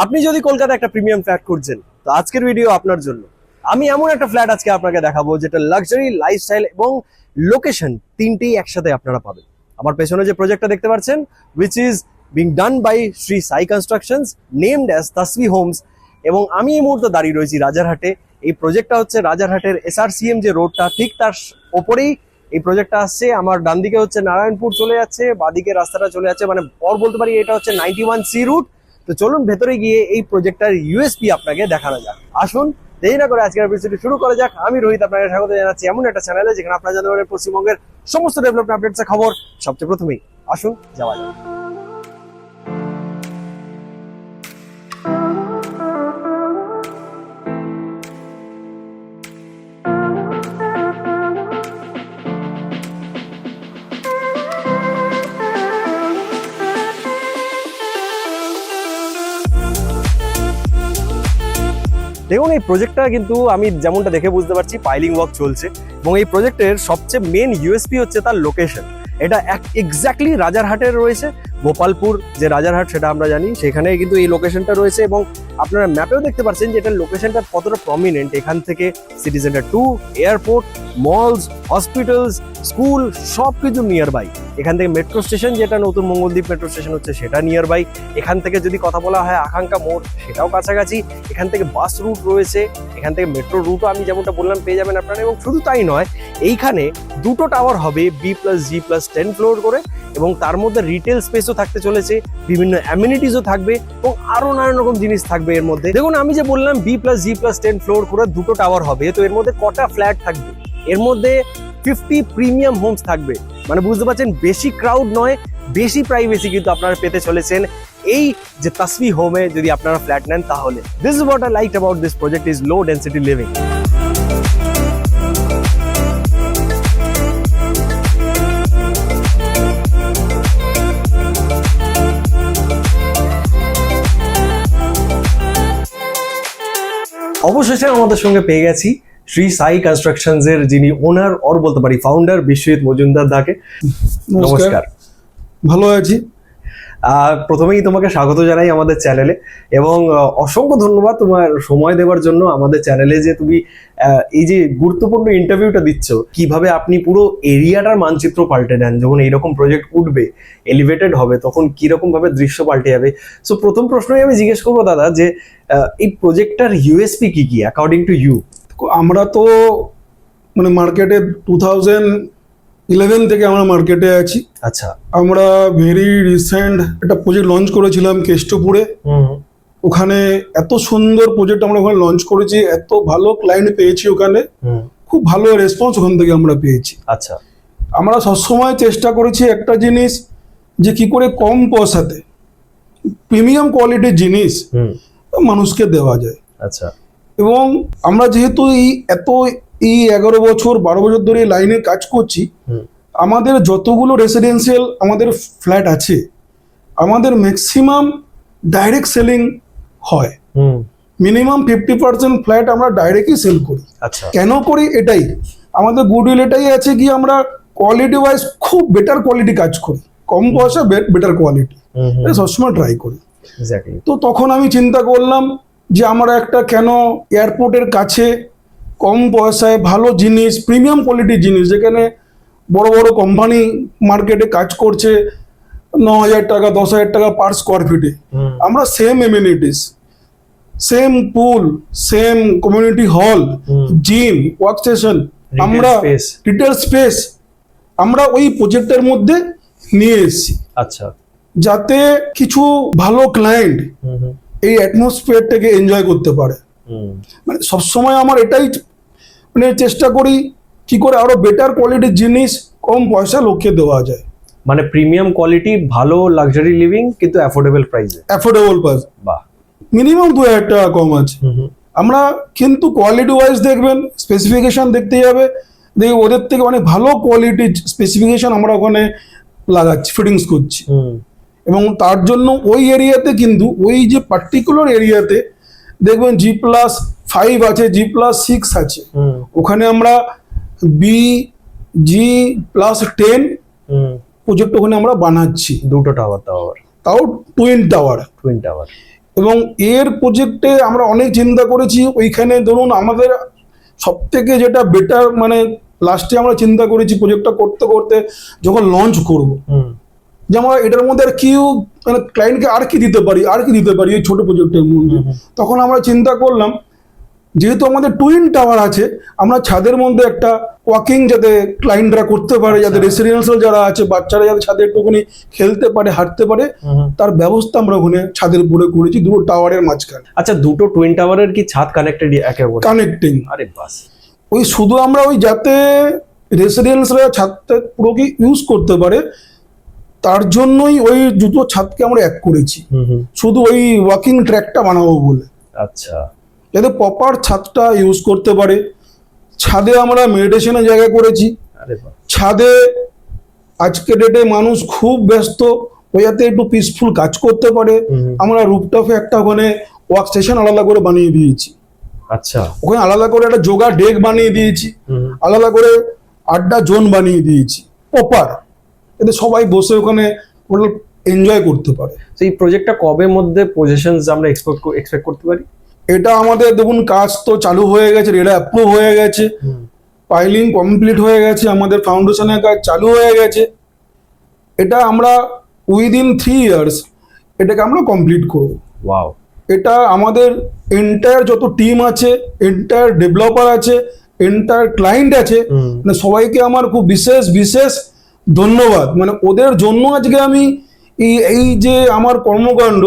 আপনি যদি কলকাতা একটা প্রিমিয়াম ফ্ল্যাট খুঁজছেন তো আজকের ভিডিও আপনার জন্য। আমি এমন একটা ফ্ল্যাট আজকে আপনাকে দেখাবো যেটা লাক্সারি, লাইফস্টাইল এবং লোকেশন তিনটেই একসাথে আপনারা পাবেন। আমার পেছনে যে প্রজেক্টটা দেখতে পাচ্ছেন, which is being done by Shri Sai constructions, named as তাসভি Holmes, এবং আমি এই মুহূর্তে দাঁড়িয়ে রয়েছি রাজারহাটে। এই প্রজেক্টটা হচ্ছে রাজারহাটের SRCM যে রোডটা, ঠিক তার ওপরেই এই প্রজেক্টটা আসছে। আমার ডান দিকে হচ্ছে নারায়ণপুর চলে যাচ্ছে, বাদিকে রাস্তাটা চলে যাচ্ছে, মানে বলতে পারি এটা হচ্ছে 91C রুট। তো চলুন ভেতরে গিয়ে এই প্রজেক্টটার ইউএসপি আপনাকে দেখানো যাক। আসুন, দেরি না করে আজকের ভিডিওটি শুরু করা যাক। আমি রোহিত আপনাকে স্বাগত জানাচ্ছি এমন একটা চ্যানেলে যেখানে আপনারা জানতে পারবেন পশ্চিমবঙ্গের সমস্ত ডেভেলপমেন্ট আপডেটসের খবর সবচেয়ে প্রথমেই। আসুন যাওয়া যাক। দেখুন, এই প্রজেক্টটা কিন্তু আমি যেমনটা দেখে বুঝতে পারছি পাইলিং ওয়ার্ক চলছে, এবং এই প্রজেক্টের সবচেয়ে মেন ইউএসপি হচ্ছে তার লোকেশন। এটা এক্স্যাক্টলি রাজারহাটের রয়েছে। গোপালপুর যে রাজারহাট সেটা আমরা জানি, সেখানে কিন্তু এই লোকেশনটা রয়েছে, এবং আপনারা ম্যাপেও দেখতে পাচ্ছেন যে এটার লোকেশনটা কতটা প্রমিনেন্ট। এখান থেকে city centre 2, airport, malls, hospitals, school সব কিছু নিয়ার বাই। এখান থেকে মেট্রো স্টেশন, যেটা নতুন মঙ্গলদ্বীপ মেট্রো স্টেশন হচ্ছে, সেটা নিয়ার বাই। এখান থেকে যদি কথা বলা হয় আকাঙ্ক্ষা মোড়, সেটাও কাছাকাছি। এখান থেকে বাস রুট রয়েছে, এখান থেকে মেট্রো রুটও আমি যেমনটা বললাম পেয়ে যাবেন আপনারা। এবং শুধু তাই নয়, এইখানে দুটো টাওয়ার হবে B+G+10 ফ্লোর করে, এবং তার মধ্যে রিটেল স্পেসও থাকতে চলেছে, বিভিন্ন অ্যামিনিটিসও থাকবে, এবং আরো নানান রকম জিনিস থাকবে এর মধ্যে। দেখুন, আমি যে বললাম B+G+10 ফ্লোর করে দুটো টাওয়ার হবে, তো এর মধ্যে কটা ফ্ল্যাট থাকবে? এর মধ্যে 50 প্রিমিয়াম হোমস থাকবে। মানে বুঝতে পারছেন, বেশি ক্রাউড নয়, বেশি প্রাইভেসি কিন্তু আপনারা পেতে চলেছেন এই যে তাসভি হোমে যদি আপনারা ফ্ল্যাট নেন তাহলে। This is what I like about this project, is low density living. অবশেষে আমাদের সঙ্গে পেয়ে গেছি শ্রী সাই কনস্ট্রাকশনস এর যিনি ওনার, ওর বলতে পারি ফাউন্ডার, বিশ্বজিৎ মজুমদার দাকে। নমস্কার। ভালো আছি। প্রথমেই তোমাকে স্বাগত জানাই আমাদের চ্যানেলে, এবং অসংখ্য ধন্যবাদ তোমার সময় দেওয়ার জন্য আমাদের চ্যানেলে, যে তুমি এই যে গুরুত্বপূর্ণ ইন্টারভিউটা দিচ্ছ। কিভাবে আপনি পুরো এরিয়াটার মানচিত্র পাল্টে নেন, যখন এইরকম প্রজেক্ট উঠবে, এলিভেটেড হবে, তখন কিরকম ভাবে দৃশ্য পাল্টে যাবে। সো প্রথম প্রশ্নই আমি জিজ্ঞেস করবো দাদা, যে এই প্রজেক্টটার ইউএসপি কি কি অ্যাকর্ডিং টু ইউ? আমরা তো মানে মার্কেটে 2011 থেকে আমরা মার্কেটে আছি। আচ্ছা। আমরা ভেরি রিসেন্ট একটা প্রজেক্ট লঞ্চ করেছিলাম কেষ্টপুরে। ওখানে এত সুন্দর প্রজেক্ট আমরা ওখানে লঞ্চ করেছি, এত ভালো ক্লায়েন্ট পেয়েছি ওখানে, খুব ভালো রেসপন্স ওখান থেকে আমরা পেয়েছি। আচ্ছা। আমরা সবসময় চেষ্টা করেছি একটা জিনিস, যে কি করে কম পয়সাতে প্রিমিয়াম কোয়ালিটির জিনিস মানুষকে দেওয়া যায়। আচ্ছা। এবং আমরা যেহেতু এই 11 বছর 12 বছর ধরে লাইনে কাজ করছি, আমাদের যতগুলো রেসিডেন্সিয়াল আমাদের ফ্ল্যাট আছে, আমাদের ম্যাক্সিমাম ডাইরেক্ট সেলিং হয়। মিনিমাম 50% ফ্ল্যাট আমরা ডাইরেক্টই সেল করি। আচ্ছা। কেন করি? এটাই আমাদের গুডউইল, এটাই আছে কি আমরা কোয়ালিটি ওয়াইজ খুব বেটার কোয়ালিটি কাজ করি, কম পয়সা বেটার কোয়ালিটি, এটা সবসময় ট্রাই করি। তো তখন আমি চিন্তা করলাম যে আমরা একটা কেন এয়ারপোর্টের কাছে কম পয়সায় ভালো জিনিস, প্রিমিয়াম কোয়ালিটির জিনিস, যেখানে বড় বড় কোম্পানি মার্কেটে কাজ করছে 9,000 টাকা 10,000 টাকা পার স্কোয়ার ফিটে, আমরা same amenities, same pool, same community hall, gym, work station, আমরা রিটেল স্পেস আমরা ওই প্রজেক্টের মধ্যে নিয়ে এসেছি। আচ্ছা। যাতে কিছু ভালো ক্লায়েন্ট এই অ্যাটমসফিয়ারটাকে এনজয় করতে পারে। মানে সবসময় আমার এটাই মানে চেষ্টা করি কি করে আরো বেটার কোয়ালিটির জিনিস কম পয়সা লোককে দেওয়া যায়। মানে প্রিমিয়াম কোয়ালিটি, ভালো লাক্সারি লিভিং, কিন্তু অ্যাফোর্ডেবল প্রাইসে। অ্যাফোর্ডেবল প্রাইস, বাহ, মিনিমাম 2,000 টাকা কম আছে। আমরা কিন্তু কোয়ালিটি ওয়াইজ দেখবেন, স্পেসিফিকেশন দেখতে যাবে, দেখি ওদের থেকে অনেক ভালো কোয়ালিটির স্পেসিফিকেশন আমরা ওখানে লাগাচ্ছি, ফিটিংস করছি। এবং তার জন্য ওই এরিয়াতে কিন্তু ওই যে পার্টিকুলার এরিয়াতে দেখবেন G+5 আছে, G+6 আছে, ওখানে আমরা BG+10 প্রজেক্ট ওখানে আমরা বানাচ্ছি। দুটো টাওয়ার, তাও টুইন টাওয়ার। এবং এর প্রজেক্টে আমরা অনেক চিন্তা করেছি। ওইখানে ধরুন আমাদের সব থেকে যেটা বেটার, মানে লাস্টে আমরা চিন্তা করেছি প্রজেক্টটা করতে করতে যখন লঞ্চ করব, যেমন এটার মধ্যে আর কি মানে ক্লায়েন্টকে আর কি দিতে পারি এই ছোট প্রজেক্টের মধ্যে। তখন আমরা চিন্তা করলাম, যেহেতু আমাদের টুইন টাওয়ার আছে, আমরা ছাদের মধ্যে একটা ওয়াকিং যাতে ক্লায়েন্টরা করতে পারে, যাতে রেসিডেন্সিয়াল যারা আছে বাচ্চারা যাতে ছাদে একটুখানি খেলতে পারে, হাঁটতে পারে, তার ব্যবস্থা আমরা ওখানে ছাদের উপরে করেছি, দুটো টাওয়ারের মাঝখানে। আচ্ছা, দুটো টুইন টাওয়ারের কি ছাদ কানেক্টেড একে অপরের? কানেক্টিং। আরে বাস। ওই শুধু আমরা ওই যাতে রেসিডেন্সরা ছাদটা পুরো কি ইউজ করতে পারে, তার জন্যই ওই দুটো ছাদকে আমরা এক করেছি, শুধু ওই ওয়াকিং ট্র্যাকটা বানাবো বলে। আচ্ছা, যাতে প্রপার ছাদটা ইউজ করতে পারে। ছাদে আমরা মেডিটেশনের জায়গা করেছি। ছাদে আজকে ডেটে মানুষ খুব ব্যস্ত, ওই যাতে একটু পিসফুল কাজ করতে পারে, আমরা রুফটপে একটা ওখানে ওয়ার্ক স্টেশন আলাদা করে বানিয়ে দিয়েছি। আচ্ছা, ওখানে আলাদা করে একটা যোগা ডেক বানিয়ে দিয়েছি, আলাদা করে আড্ডা জোন বানিয়ে দিয়েছি প্রপার, এতে সবাই বসে ওখানে এনজয় করতে পারে। তো এই প্রজেক্টটা কবে মধ্যে পজিশনস আমরা এক্সপেক্ট করতে পারি? এটা আমাদের দেখুন কাজ তো চালু হয়ে গেছে, রেডা অ্যাপ্রুভ হয়ে গেছে, পাইলিং কমপ্লিট হয়ে গেছে, আমাদের ফাউন্ডেশনের কাজ চালু হয়ে গেছে। এটা আমরা উইদিন 3 ইয়ার্স এটাকে আমরা কমপ্লিট করব। ওয়াও। এটা আমাদের এন্টায়ার যত টিম আছে, এন্টায়ার ডেভেলপার আছে, এন্টায়ার ক্লায়েন্ট আছে, মানে সবাইকে আমার খুব বিশেষ বিশেষ ধন্যবাদ। মানে ওদের জন্য আজকে আমি এই যে আমার কর্মকাণ্ড,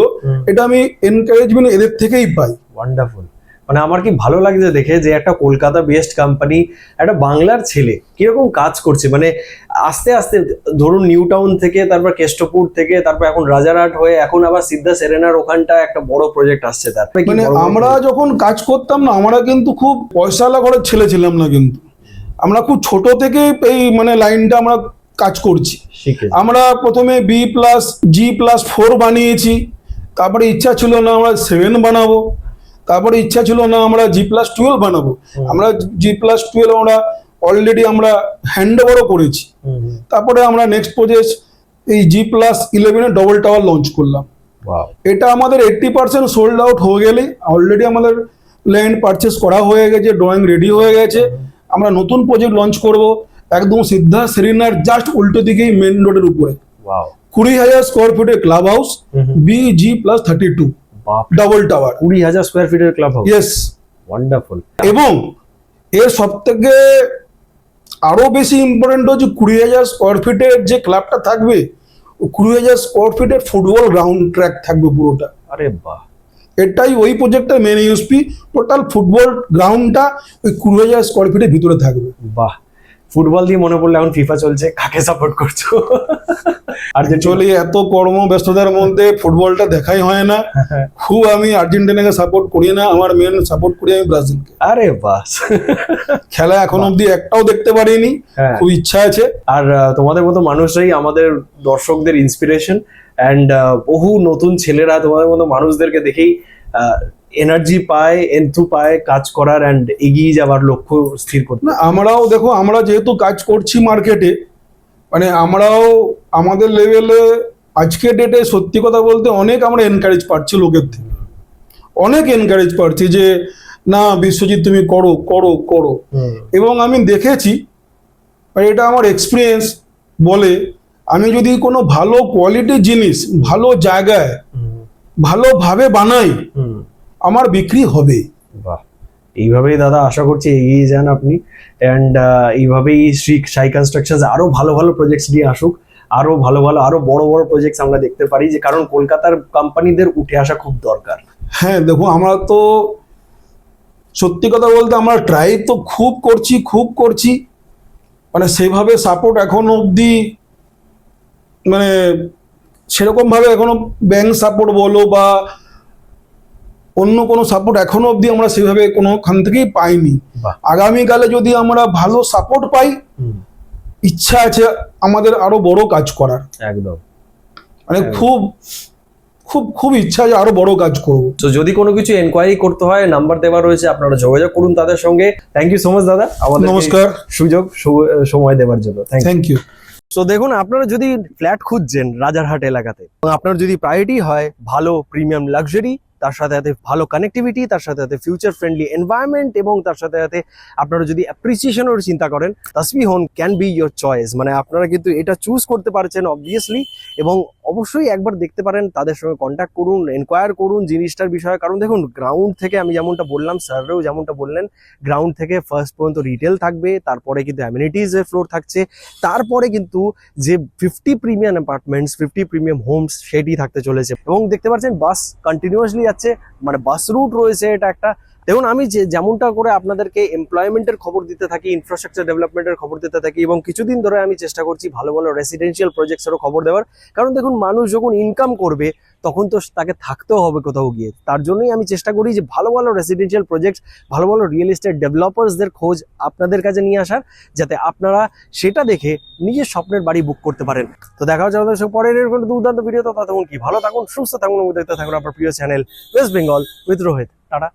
এটা আমি এনকারেজমেন্ট এদের থেকেই পাই। ওয়ান্ডারফুল। মানে আমার কি ভালো লাগছে দেখে যে একটা কলকাতা বেসড কোম্পানি একটা বাংলার ছেলে কিরকম কাজ করছে। মানে আস্তে আস্তে ধরুন নিউ টাউন থেকে, তারপর কেষ্টপুর থেকে, তারপর এখন রাজারহাট হয়ে, এখন আবার সিদ্ধা সেরেনার ওখানটা একটা বড় প্রজেক্ট আসছে। তার মানে আমরা যখন কাজ করতাম না, আমরা কিন্তু খুব পয়সাওয়ালা ঘরের ছেলে ছিলাম না, কিন্তু আমরা খুব ছোট থেকে এই মানে লাইনটা আমরা কাজ করছি। আমরা প্রথমে B+G+4 বানিয়েছি, তারপরে ইচ্ছা ছিল না আমরা 7 বানাবো, তারপরে ইচ্ছা ছিল না আমরা G+12 বানাবো, আমরা G+12 আমরা অলরেডি আমরা হ্যান্ড ওভারও করেছি। তারপরে আমরা নেক্সট প্রজেক্ট এই G+11 ডবল টাওয়ার লঞ্চ করলাম। এটা আমাদের 80% সোল্ড আউট হয়ে গেলে অলরেডি আমাদের ল্যান্ড পারচেস করা হয়ে গেছে, ড্রয়িং রেডি হয়ে গেছে। আমরা নতুন প্রজেক্ট লঞ্চ করব একদম সিদ্ধা সেরিনার জাস্ট উল্টো দিকেই মেন রোডের উপরে। 20,000 স্কোয়ার ফিটের club house, BG+32 double tower, 20,000 square ফিটের ক্লাব হাউস। Yes, wonderful. এবং এর সব থেকে আরো বেশি ইম্পর্টেন্ট হচ্ছে 20,000 স্কোয়ার ফিটের যে ক্লাবটা থাকবে, 20,000 স্কোয়ার ফিটের ফুটবল গ্রাউন্ড ট্র্যাক থাকবে পুরোটা। আরে বাহ। এটাই ওই প্রজেক্টের মেন ইউএসপি, টোটাল ফুটবল গ্রাউন্ডটা ওই 20,000 স্কোয়ার ফিটের ভিতরে থাকবে। বাহ। ফুটবল দিয়ে মনে পড়লো এখন ফিফা চলছে, কাকে সাপোর্ট করছো? অ্যাকচুয়ালি এত কর্ম ব্যস্ততার মধ্যে ফুটবলটা দেখাই হয় না। খুব আমি আর্জেন্টিনাকে সাপোর্ট করি না, আমার মেন সাপোর্ট করি আমি ব্রাজিলকে। আরে বাস। খেলা এখন অব্দি একটাও দেখতে পারিনি, খুব ইচ্ছা আছে। আর তোমাদের মতো মানুষরাই আমাদের দর্শকদের ইন্সপিরেশন, অ্যান্ড বহু নতুন ছেলেরা তোমাদের মতো মানুষদেরকে দেখেই এনার্জি পায়, এন্থু পায় কাজ করার অ্যান্ড এগিয়ে যাওয়ার লক্ষ্য স্থির করতে। না, আমরাও দেখো, আমরা যেহেতু কাজ করছি মার্কেটে, মানে আমরাও আমাদের লেভেলে আজকে ডেটে সত্যি কথা বলতে অনেক আমরা এনকারেজ পাচ্ছি লোকের থেকে, অনেক এনকারেজ পাচ্ছি যে না বিশ্বজিৎ তুমি করো করো করো। এবং আমি দেখেছি, এটা আমার এক্সপিরিয়েন্স বলে, আমি যদি কোনো ভালো কোয়ালিটির জিনিস ভালো জায়গায় ভালোভাবে বানাই, আমার বিক্রি হবে। বাহ, এইভাবেই দাদা আশা করছি এগিয়ে যান আপনি, অ্যান্ড এইভাবেই শ্রী সাই কনস্ট্রাকশনস আরো ভালো ভালো প্রজেক্টস নিয়ে আসুক, আরো ভালো ভালো আরো বড় বড় প্রজেক্টস আমরা দেখতে পারি, যে কারণ কলকাতার কোম্পানিদের উঠে আসা খুব দরকার। হ্যাঁ দেখো, আমরা তো সত্যি কথা বলতে আমরা ট্রাই তো খুব করছি, মানে সেভাবে সাপোর্ট এখনো অবধি মানে সেরকম ভাবে এখনো ব্যাংক সাপোর্ট বলো বা অন্য কোনো সাপোর্ট এখনো অবধি আমরা সেভাবে কোনোখান থেকেই পাইনি। আগামীকালে যদি আমরা ভালো সাপোর্ট পাই, ইচ্ছা আছে আমাদের আরো বড় কাজ করার। একদম, মানে খুব খুব খুব ইচ্ছা আছে আরো বড় কাজ করবো। তো যদি কোনো কিছু এনকোয়ারি করতে হয়, নাম্বার দেওয়া রয়েছে, আপনারা যোগাযোগ করুন তাদের সঙ্গে। থ্যাংক ইউ সো মাচ দাদা, আমাদের নমস্কার, সময় দেওয়ার জন্য থ্যাংক ইউ। তো দেখুন, আপনারা যদি ফ্ল্যাট খুঁজছেন রাজারহাট এলাকাতে, এবং আপনার যদি প্রায়োরিটি হয় ভালো প্রিমিয়াম লাক্সারি, তার সাথে সাথে ভালো কানেক্টিভিটি, তার সাথে সাথে ফিউচার ফ্রেন্ডলি এনভায়রনমেন্ট, এবং তার সাথে সাথে আপনারা যদি অ্যাপ্রিসিয়েশনের চিন্তা করেন, Tasfi home can be your choice. মানে আপনারা কিন্তু এটা চুজ করতে পারছেন অবভিয়াসলি, এবং অবশ্যই একবার দেখতে পারেন, তাদের সঙ্গে কন্ট্যাক্ট করুন, এনকোয়ার করুন জিনিসটার বিষয়ে। কারণ দেখুন, গ্রাউন্ড থেকে আমি যেমনটা বললাম, স্যাররাও যেমনটা বললেন, গ্রাউন্ড থেকে ফার্স্ট পর্যন্ত রিটেল থাকবে, তারপরে কিন্তু অ্যামিনিটিজের ফ্লোর থাকছে, তারপরে কিন্তু যে 50 প্রিমিয়াম অ্যাপার্টমেন্টস, 50 প্রিমিয়াম হোমস সেটি থাকতে চলেছে। এবং দেখতে পাচ্ছেন বাস কন্টিনিউয়াসলি যাচ্ছে, মানে বাস রুট রয়েছে এটা একটা। দেখুন, আমি যেমনটা করে আপনাদেরকে এমপ্লয়মেন্টের খবর দিতে থাকি, ইনফ্রাস্ট্রাকচার ডেভেলপমেন্টের খবর দিতে থাকি, এবং কিছুদিন ধরে আমি চেষ্টা করছি ভালো ভালো রেসিডেন্সিয়াল প্রজেক্টসেরও খবর দেওয়ার। কারণ দেখুন, মানুষ যখন ইনকাম করবে তখন তো তাকে থাকতেও হবে কোথাও গিয়ে। তার জন্যই আমি চেষ্টা করি যে ভালো ভালো রেসিডেন্সিয়াল প্রজেক্টস, ভালো ভালো রিয়েল এস্টেট ডেভেলপার্সদের খোঁজ আপনাদের কাছে নিয়ে আসার, যাতে আপনারা সেটা দেখে নিজের স্বপ্নের বাড়ি বুক করতে পারেন। তো দেখা হচ্ছে আমাদের সঙ্গে পরের এরকম দুর্দান্ত ভিডিও। তো ততক্ষণ কি ভালো থাকুন, সুস্থ থাকুন, এবং দেখতে থাকুন আপনার প্রিয় channel West Bengal with Rohit. Tata.